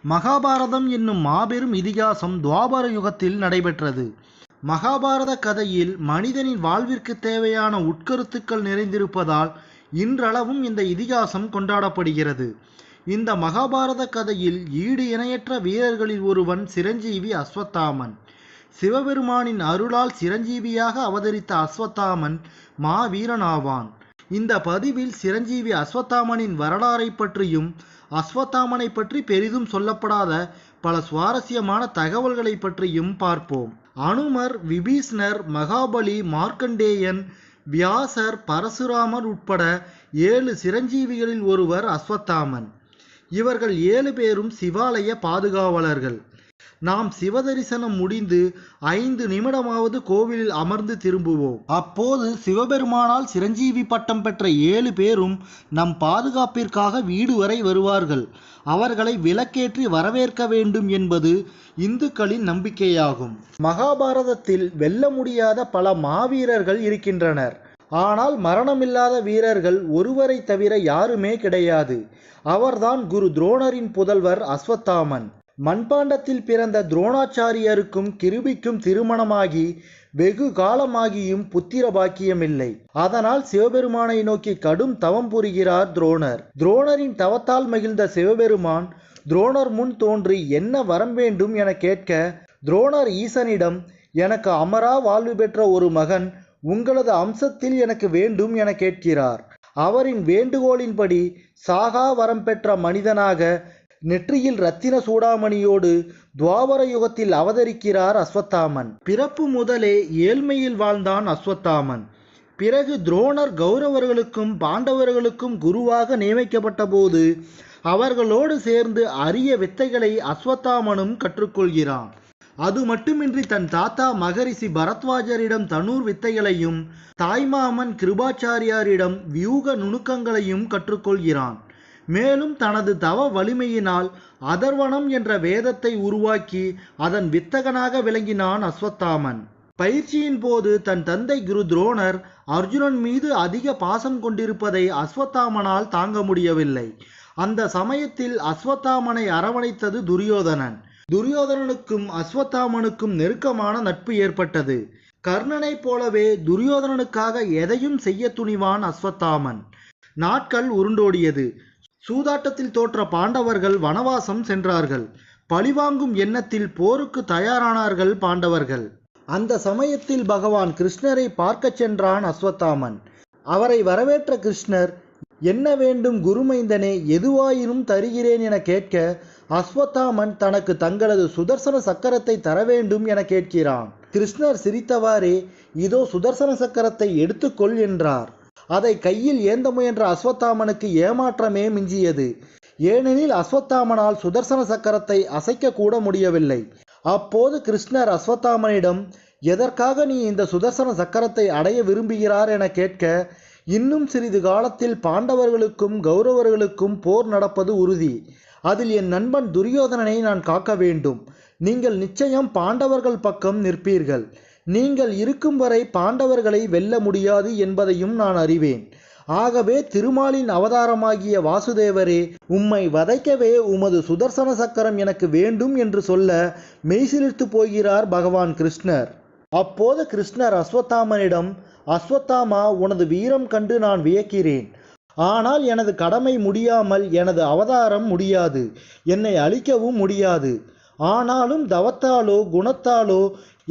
மகாபாரதம் என்னும் மாபெரும் இதிகாசம் துவாபர யுகத்தில் நடைபெற்றது. மகாபாரத கதையில் மனிதனின் வாழ்விற்கு தேவையான உட்கருத்துக்கள் நிறைந்திருப்பதால் இன்றளவும் இந்த இதிகாசம் கொண்டாடப்படுகிறது. இந்த மகாபாரத கதையில் ஈடு இணையற்ற வீரர்களில் ஒருவன் சிரஞ்சீவி அஸ்வத்தாமன். சிவபெருமானின் அருளால் சிரஞ்சீவியாக அவதரித்த அஸ்வத்தாமன் மாவீரனாவான். இந்த பதிவில் சிரஞ்சீவி அஸ்வத்தாமனின் வரலாறை பற்றியும் அஸ்வத்தாமனை பற்றி பெரிதும் சொல்லப்படாத பல சுவாரஸ்யமான தகவல்களை பற்றியும் பார்ப்போம். அனுமர், விபீஷ்ணர், மகாபலி, மார்க்கண்டேயன், வியாசர், பரசுராமர் உட்பட 7 சிரஞ்சீவிகளில் ஒருவர் அஸ்வத்தாமன். இவர்கள் 7 பேரும் சிவாலய பாதுகாவலர்கள். நாம் சிவதரிசனம் முடிந்து 5 நிமிடமாவது கோவிலில் அமர்ந்து திரும்புவோம். அப்போது சிவபெருமானால் சிரஞ்சீவி பட்டம் பெற்ற 7 பேரும் நம் பாதுகாப்பிற்காக வீடு வரை வருவார்கள். அவர்களை விளக்கேற்றி வரவேற்க வேண்டும் என்பது இந்துக்களின் நம்பிக்கையாகும். மகாபாரதத்தில் வெல்ல முடியாத பல மாவீரர்கள் இருக்கின்றனர். ஆனால் மரணமில்லாத வீரர்கள் ஒருவரை தவிர யாருமே கிடையாது. அவர்தான் குரு துரோணரின் புதல்வர் அஸ்வத்தாமன். மண்பாண்டத்தில் பிறந்த துரோணாச்சாரியருக்கும் கிருபிக்கும் திருமணமாகி வெகு காலமாகியும் புத்திர பாக்கியமில்லை. அதனால் சிவபெருமானை நோக்கி கடும் தவம் புரிகிறார் துரோணர். துரோணரின் தவத்தால் மகிழ்ந்த சிவபெருமான் துரோணர் முன் தோன்றி என்ன வரம் வேண்டும் என கேட்க, துரோணர் ஈசனிடம், எனக்கு அமரா வாழ்வு பெற்ற ஒரு மகன் உங்களது அம்சத்தில் எனக்கு வேண்டும் என கேட்கிறார். அவரின் வேண்டுகோளின்படி சாகா வரம் பெற்ற மனிதனாக நெற்றியில் இரத்தின சூடாமணியோடு துவாபர யுகத்தில் அவதரிக்கிறார் அஸ்வத்தாமன். பிறப்பு முதலே ஏழ்மையில் வாழ்ந்தான் அஸ்வத்தாமன். பிறகு துரோணர் கௌரவர்களுக்கும் பாண்டவர்களுக்கும் குருவாக நியமிக்கப்பட்ட போது அவர்களோடு சேர்ந்து அரிய வித்தைகளை அஸ்வத்தாமனும் கற்றுக்கொள்கிறான். அது மட்டுமின்றி தன் தாத்தா மகரிஷி பரத்வாஜரிடம் தனூர் வித்தைகளையும் தாய்மாமன் கிருபாச்சாரியாரிடம் வியூக நுணுக்கங்களையும் கற்றுக்கொள்கிறான். மேலும் தனது தவ வலிமையினால் அதர்வனம் என்ற வேதத்தை உருவாக்கி அதன் வித்தகனாக விளங்கினான் அஸ்வத்தாமன். பயிற்சியின் போது தன் தந்தை குரு துரோணர் அர்ஜுனன் மீது அதிக பாசம் கொண்டிருப்பதை அஸ்வத்தாமனால் தாங்க முடியவில்லை. அந்த சமயத்தில் அஸ்வத்தாமனை அரவணைத்தது துரியோதனன். துரியோதனனுக்கும் அஸ்வத்தாமனுக்கும் நெருக்கமான நட்பு ஏற்பட்டது. கர்ணனைப் போலவே துரியோதனனுக்காக எதையும் செய்ய துணிவான் அஸ்வத்தாமன். நாட்கள் உருண்டோடியது. சூதாட்டத்தில் தோற்ற பாண்டவர்கள் வனவாசம் சென்றார்கள். பழிவாங்கும் எண்ணத்தில் போருக்கு தயாரானார்கள் பாண்டவர்கள். அந்த சமயத்தில் பகவான் கிருஷ்ணரை பார்க்கச் சென்றான் அஸ்வத்தாமன். அவரை வரவேற்ற கிருஷ்ணர், என்ன வேண்டும் குருமைந்தனே, எதுவாயினும் தருகிறேன் என கேட்க, அஸ்வத்தாமன் தனக்கு தங்களது சுதர்சன சக்கரத்தை தர வேண்டும் என கேட்கிறான். கிருஷ்ணர் சிரித்தவாறே, இதோ சுதர்சன சக்கரத்தை எடுத்துக்கொள் என்றார். அதை கையில் ஏந்த முயன்ற அஸ்வத்தாமனுக்கு ஏமாற்றமே மிஞ்சியது. ஏனெனில் அஸ்வத்தாமனால் சுதர்சன சக்கரத்தை அசைக்க கூட முடியவில்லை. அப்போது கிருஷ்ணர் அஸ்வத்தாமனிடம், எதற்காக நீ இந்த சுதர்சன சக்கரத்தை அடைய விரும்புகிறார் என கேட்க, இன்னும் சிறிது காலத்தில் பாண்டவர்களுக்கும் கௌரவர்களுக்கும் போர் நடப்பது உறுதி. அதில் என் நண்பன் துரியோதனனை நான் காக்க வேண்டும். நீங்கள் நிச்சயம் பாண்டவர்கள் பக்கம் நிற்பீர்கள். நீங்கள் இருக்கும் வரை பாண்டவர்களை வெல்ல முடியாது என்பதையும் நான் அறிவேன். ஆகவே திருமாலின் அவதாரமாகிய வாசுதேவரே, உம்மை வதைக்கவே உமது சுதர்சன சக்கரம் எனக்கு வேண்டும் என்று சொல்ல மெய்சிலிர்த்து போகிறார் பகவான் கிருஷ்ணர். அப்போது கிருஷ்ணர் அஸ்வத்தாமனிடம், அஸ்வத்தாமா, உனது வீரம் கண்டு நான் வியக்கிறேன். ஆனால் எனது கடமை முடியாமல் எனது அவதாரம் முடியாது. என்னை அழிக்கவும் முடியாது. ஆனாலும் தவத்தாலோ குணத்தாலோ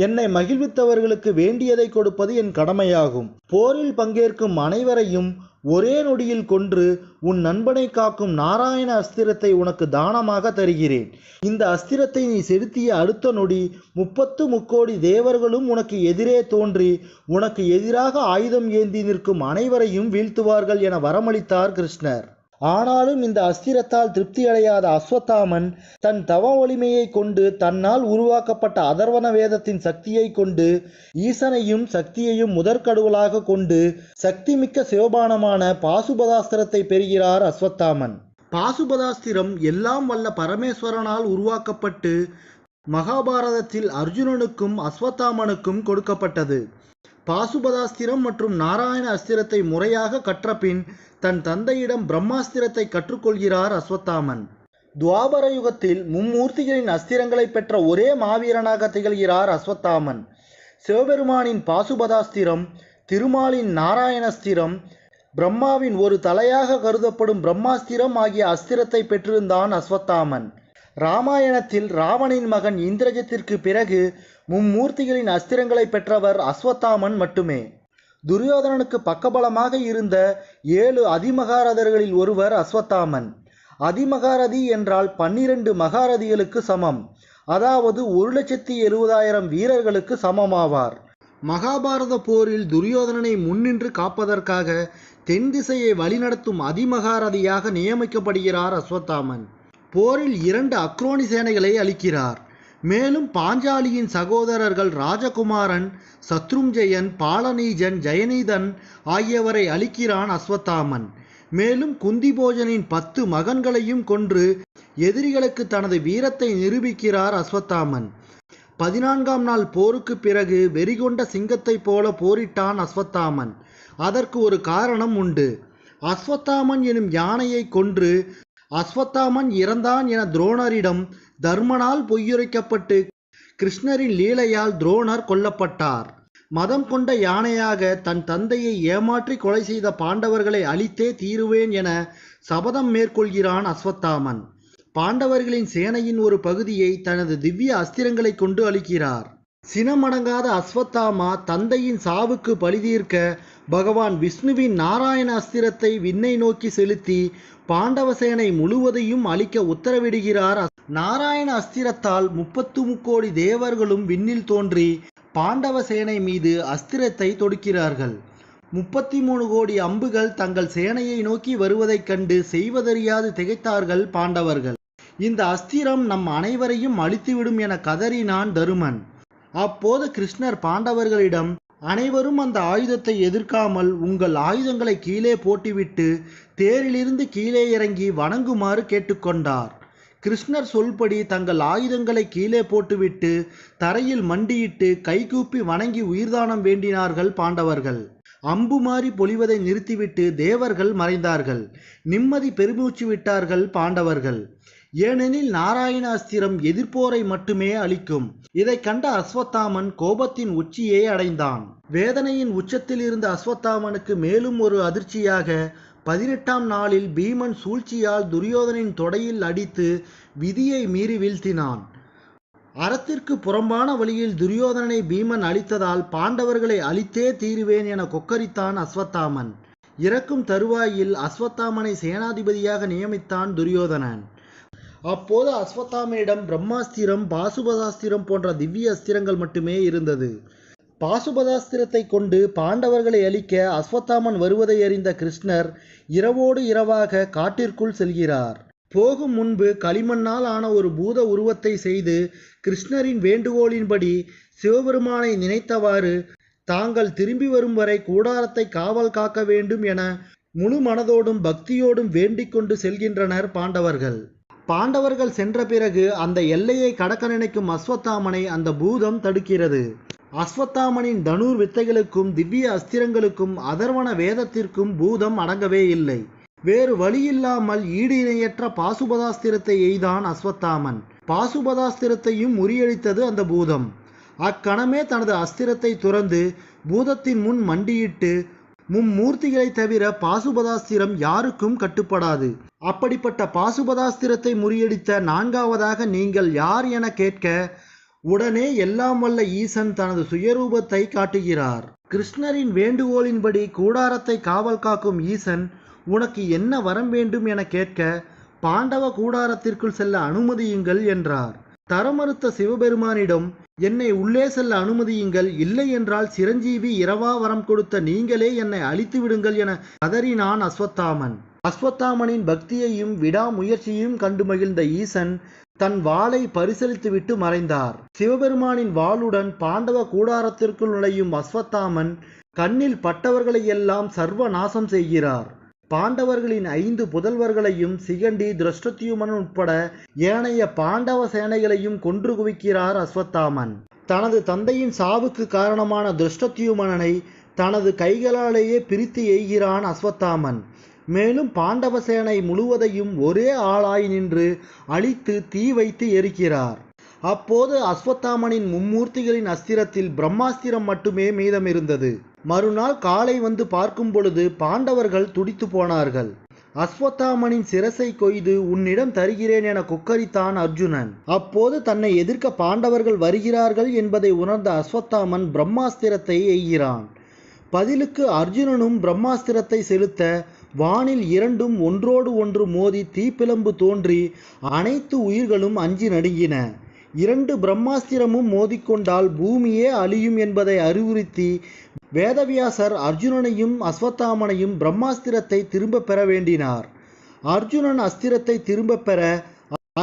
என்னை மகிழ்வித்தவர்களுக்கு வேண்டியதை கொடுப்பது என் கடமையாகும். போரில் பங்கேற்கும் அனைவரையும் ஒரே நொடியில் கொன்று உன் நண்பனை காக்கும் நாராயண அஸ்திரத்தை உனக்கு தானமாக தருகிறேன். இந்த அஸ்திரத்தை நீ செலுத்திய அடுத்த நொடி 30 முக்கோடி தேவர்களும் உனக்கு எதிரே தோன்றி உனக்கு எதிராக ஆயுதம் ஏந்தி நிற்கும் அனைவரையும் வீழ்த்துவார்கள் என வரமளித்தார் கிருஷ்ணர். ஆனாலும் இந்த அஸ்திரத்தால் திருப்தியடையாத அஸ்வத்தாமன் தன் தவ வலிமையை கொண்டு தன்னால் உருவாக்கப்பட்ட அதர்வன வேதத்தின் சக்தியை கொண்டு ஈசனையும் சக்தியையும் முதற்கடவுளாக கொண்டு சக்தி மிக்க சிவபானமான பாசுபதாஸ்திரத்தை பெறுகிறார் அஸ்வத்தாமன். பாசுபதாஸ்திரம் எல்லாம் வல்ல பரமேஸ்வரனால் உருவாக்கப்பட்டு மகாபாரதத்தில் அர்ஜுனனுக்கும் அஸ்வத்தாமனுக்கும் கொடுக்கப்பட்டது. பாசுபதாஸ்திரம் மற்றும் நாராயண அஸ்திரத்தை முறையாக கற்றபின் தன் தந்தையிடம் பிரம்மாஸ்திரத்தை கற்றுக்கொள்கிறார் அஸ்வத்தாமன். துவாபர யுகத்தில் மும்மூர்த்திகளின் அஸ்திரங்களை பெற்ற ஒரே மாவீரனாக திகழ்கிறார் அஸ்வத்தாமன். சிவபெருமானின் பாசுபதாஸ்திரம், திருமாலின் நாராயணஸ்திரம், பிரம்மாவின் ஒரு தலையாக கருதப்படும் பிரம்மாஸ்திரம் ஆகிய அஸ்திரத்தை பெற்றிருந்தான் அஸ்வத்தாமன். இராமாயணத்தில் ராவணின் மகன் இந்திரஜித்திற்கு பிறகு மும்மூர்த்திகளின் அஸ்திரங்களை பெற்றவர் அஸ்வத்தாமன் மட்டுமே. துரியோதனனுக்கு பக்கபலமாக இருந்த 7 அதிமகாரதர்களில் ஒருவர் அஸ்வத்தாமன். அதிமகாரதி என்றால் 12 மகாரதிகளுக்கு சமம், அதாவது 1,70,000 வீரர்களுக்கு சமமாவார். மகாபாரத போரில் துரியோதனனை முன்னின்று காப்பதற்காக தென் திசையை வழிநடத்தும் அதிமகாரதியாக நியமிக்கப்படுகிறார் அஸ்வத்தாமன். போரில் 2 அக்ரோனி சேனைகளை அளிக்கிறார். மேலும் பாஞ்சாலியின் சகோதரர்கள் ராஜகுமாரன், சத்ருஞ்சயன், பாலநீஜன், ஜெயநீதன் ஆகியவரை அளிக்கிறான் அஸ்வத்தாமன். மேலும் குந்திபோஜனின் 10 மகன்களையும் கொன்று எதிரிகளுக்கு தனது வீரத்தை நிரூபிக்கிறார் அஸ்வத்தாமன். 14ஆம் நாள் போருக்கு பிறகு வெறிகொண்ட சிங்கத்தைப் போல போரிட்டான் அஸ்வத்தாமன். அதற்கு ஒரு காரணம் உண்டு. அஸ்வத்தாமன் எனும் யானையை கொன்று அஸ்வத்தாமன் இறந்தான் என துரோணரிடம் தர்மனால் பொய்யுரைக்கப்பட்டு கிருஷ்ணரின் லீலையால் துரோணர் கொல்லப்பட்டார். மதம் கொண்ட யானையாக தன் தந்தையை ஏமாற்றி கொலை செய்த பாண்டவர்களை அழித்தே தீருவேன் என சபதம் மேற்கொள்கிறான் அஸ்வத்தாமன். பாண்டவர்களின் சேனையின் ஒரு பகுதியை தனது திவ்ய அஸ்திரங்களை கொண்டு அழிக்கிறார். சினமடங்காத அஸ்வத்தாமா தந்தையின் சாவுக்கு பழிதீர்க்க பகவான் விஷ்ணுவின் நாராயண அஸ்திரத்தை விண்ணை நோக்கி செலுத்தி பாண்டவ சேனை முழுவதையும் அழிக்க உத்தரவிடுகிறார். நாராயண அஸ்திரத்தால் 33 கோடி தேவர்களும் விண்ணில் தோன்றி பாண்டவ சேனை மீது அஸ்திரத்தை தொடுக்கிறார்கள். 33 கோடி அம்புகள் தங்கள் சேனையை நோக்கி வருவதைக் கண்டு செய்வதறியாது திகைத்தார்கள் பாண்டவர்கள். இந்த அஸ்திரம் நம் அனைவரையும் அழித்துவிடும் என கதறினான் தருமன். அப்போது கிருஷ்ணர் பாண்டவர்களிடம், அனைவரும் அந்த ஆயுதத்தை எதிர்க்காமல் உங்கள் ஆயுதங்களை கீழே போட்டுவிட்டு தேரிலிருந்து கீழே இறங்கி வணங்குமாறு கேட்டுக்கொண்டார். கிருஷ்ணர் சொல்படி தங்கள் ஆயுதங்களை கீழே போட்டுவிட்டு தரையில் மண்டியிட்டு கைகூப்பி வணங்கி உயிர்தானம் வேண்டினார்கள் பாண்டவர்கள். அம்பு மாறி பொழிவதை நிறுத்திவிட்டு தேவர்கள் மறைந்தார்கள். நிம்மதி பெருமூச்சு விட்டார்கள் பாண்டவர்கள். ஏனெனில் நாராயண அஸ்திரம் எதிர்ப்போரை மட்டுமே அளிக்கும். இதை கண்ட அஸ்வத்தாமன் கோபத்தின் உச்சியை அடைந்தான். வேதனையின் உச்சத்தில் இருந்த அஸ்வத்தாமனுக்கு மேலும் ஒரு அதிர்ச்சியாக 18ஆம் நாளில் பீமன் சூழ்ச்சியால் துரியோதனின் தொடையில் அடித்து விதியை மீறி வீழ்த்தினான். அறத்திற்கு புறம்பான வழியில் துரியோதனனை பீமன் அழித்ததால் பாண்டவர்களை அழித்தே தீருவேன் என கொக்கரித்தான் அஸ்வத்தாமன். இறக்கும் தருவாயில் அஸ்வத்தாமனை சேனாதிபதியாக நியமித்தான் துரியோதனன். அப்போது அஸ்வத்தாமனிடம் பிரம்மாஸ்திரம், பாசுபதாஸ்திரம் போன்ற திவ்ய அஸ்திரங்கள் மட்டுமே இருந்தது. பாசுபதாஸ்திரத்தை கொண்டு பாண்டவர்களை அழிக்க அஸ்வத்தாமன் வருவதை அறிந்த கிருஷ்ணர் இரவோடு இரவாக காட்டிற்குள் செல்கிறார். போகும் முன்பு களிமண்ணால் ஆன ஒரு பூத உருவத்தை செய்து கிருஷ்ணரின் வேண்டுகோளின்படி சிவபெருமானை நினைத்தவாறு தாங்கள் திரும்பி வரும் வரை கூடாரத்தை காவல் காக்க வேண்டும் என முழு மனதோடும் பக்தியோடும் வேண்டிக் கொண்டு செல்கின்றனர் பாண்டவர்கள். பாண்டவர்கள் சென்ற பிறகு அந்த எல்லையை கடக்க நினைக்கும் அஸ்வத்தாமனை அந்த பூதம் தடுக்கிறது. அஸ்வத்தாமனின் தனுர் வித்தைகளுக்கும் திவ்ய அஸ்திரங்களுக்கும் அதர்வன வேதத்திற்கும் பூதம் அடங்கவே இல்லை. வேறு வழியில்லாமல் ஈடு இணையற்ற பாசுபதாஸ்திரத்தை எய்தான் அஸ்வத்தாமன். பாசுபதாஸ்திரத்தையும் முறியடித்தது அந்த பூதம். அக்கணமே தனது அஸ்திரத்தை துறந்து பூதத்தின் முன் மண்டியிட்டு, மும்மூர்த்திகளை தவிர பாசுபதாஸ்திரம் யாருக்கும் கட்டுப்படாது. அப்படிப்பட்ட பாசுபதாஸ்திரத்தை முறியடித்த 4ஆவதாக நீங்கள் யார் என கேட்க, உடனே எல்லாம் வல்ல ஈசன் தனது சுயரூபத்தை காட்டுகிறார். கிருஷ்ணரின் வேண்டுகோளின்படி கூடாரத்தை காவல் காக்கும் ஈசன், உனக்கு என்ன வரம் வேண்டும் என கேட்க, பாண்டவ கூடாரத்திற்குள் செல்ல அனுமதியுங்கள் என்றார். தரமறுத்த சிவபெருமானிடம், என்னை உள்ளே செல்ல அனுமதியுங்கள், இல்லை என்றால் சிரஞ்சீவி இரவா வரம் கொடுத்த நீங்களே என்னை அழித்து விடுங்கள் என கதறினான் அஸ்வத்தாமன். அஸ்வத்தாமனின் பக்தியையும் விடாமுயற்சியையும் கண்டு மகிழ்ந்த ஈசன் தன் வாளை பரிசளித்துவிட்டு மறைந்தார். சிவபெருமானின் வாளுடன் பாண்டவ கூடாரத்திற்குள் நுழையும் அஸ்வத்தாமன் கண்ணில் பட்டவர்களையெல்லாம் சர்வ நாசம் செய்கிறார். பாண்டவர்களின் 5 புதல்வர்களையும் சிகண்டி, திருஷ்டத்யுமன் உட்பட ஏனைய பாண்டவ சேனைகளையும் கொன்று குவிக்கிறார் அஸ்வத்தாமன். தனது தந்தையின் சாவுக்கு காரணமான திருஷ்டத்யுமனனை தனது கைகளாலேயே பிரித்து எய்கிறான் அஸ்வத்தாமன். மேலும் பாண்டவ சேனை முழுவதையும் ஒரே ஆளாய் நின்று அழித்து தீ வைத்து எரிக்கிறார். அப்போது அஸ்வத்தாமனின் மும்மூர்த்திகளின் அஸ்திரத்தில் பிரம்மாஸ்திரம் மட்டுமே மீதமிருந்தது. மறுநாள் காலை வந்து பார்க்கும் பொழுது பாண்டவர்கள் துடித்து போனார்கள். அஸ்வத்தாமனின் சிரசை கொய்து உன்னிடம் தருகிறேன் என கொக்கரித்தான் அர்ஜுனன். அப்போது தன்னை எதிர்க்க பாண்டவர்கள் வருகிறார்கள் என்பதை உணர்ந்த அஸ்வத்தாமன் பிரம்மாஸ்திரத்தை எய்கிறான். பதிலுக்கு அர்ஜுனனும் பிரம்மாஸ்திரத்தை செலுத்த வானில் இரண்டும் ஒன்றோடு ஒன்று மோதி தீப்பிழம்பு தோன்றி அனைத்து உயிர்களும் அஞ்சி நடுங்கின. இரண்டு பிரம்மாஸ்திரமும் மோதிக்கொண்டால் பூமியே அழியும் என்பதை அறிவுறுத்தி வேதவியாசர் அர்ஜுனனையும் அஸ்வத்தாமனையும் பிரம்மாஸ்திரத்தை திரும்ப பெற வேண்டினார். அர்ஜுனன் அஸ்திரத்தை திரும்ப பெற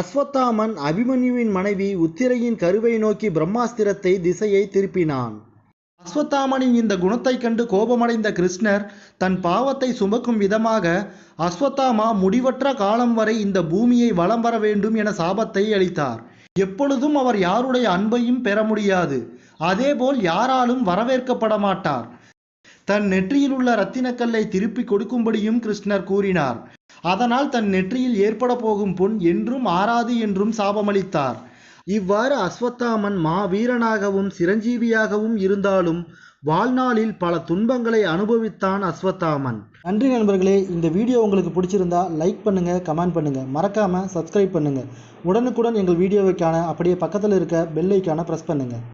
அஸ்வத்தாமன் அபிமன்யுவின் மனைவி உத்திரையின் கருவை நோக்கி பிரம்மாஸ்திரத்தை திசையை திருப்பினான். அஸ்வத்தாமனின் இந்த குணத்தை கண்டு கோபமடைந்த கிருஷ்ணர் தன் பாவத்தை சுமக்கும் விதமாக அஸ்வத்தாமா முடிவற்ற காலம் வரை இந்த பூமியை வலம் வர வேண்டும் என சாபத்தை அளித்தார். எப்பொழுதும் அவர் யாருடைய அன்பையும் பெற முடியாது. அதேபோல் யாராலும் வரவேற்கப்பட மாட்டார். தன் நெற்றியில் உள்ள இரத்தினக்கல்லை திருப்பி கொடுக்கும்படியும் கிருஷ்ணர் கூறினார். அதனால் தன் நெற்றியில் ஏற்பட போகும் பொன் என்றும் ஆறாது என்றும் சாபமளித்தார். இவ்வாறு அஸ்வத்தாமன் மாவீரனாகவும் சிரஞ்சீவியாகவும் இருந்தாலும் வாழ்நாளில் பல துன்பங்களை அனுபவித்தான் அஸ்வத்தாமன். நன்றி நண்பர்களே. இந்த வீடியோ உங்களுக்கு பிடிச்சிருந்தா லைக் பண்ணுங்க, கமெண்ட் பண்ணுங்க, மறக்காம சப்ஸ்கிரைப் பண்ணுங்க. உடனுக்குடன் எங்கள் வீடியோவை காண அப்படியே பக்கத்தில் இருக்க பெல் ஐக்கானை பிரஸ் பண்ணுங்க.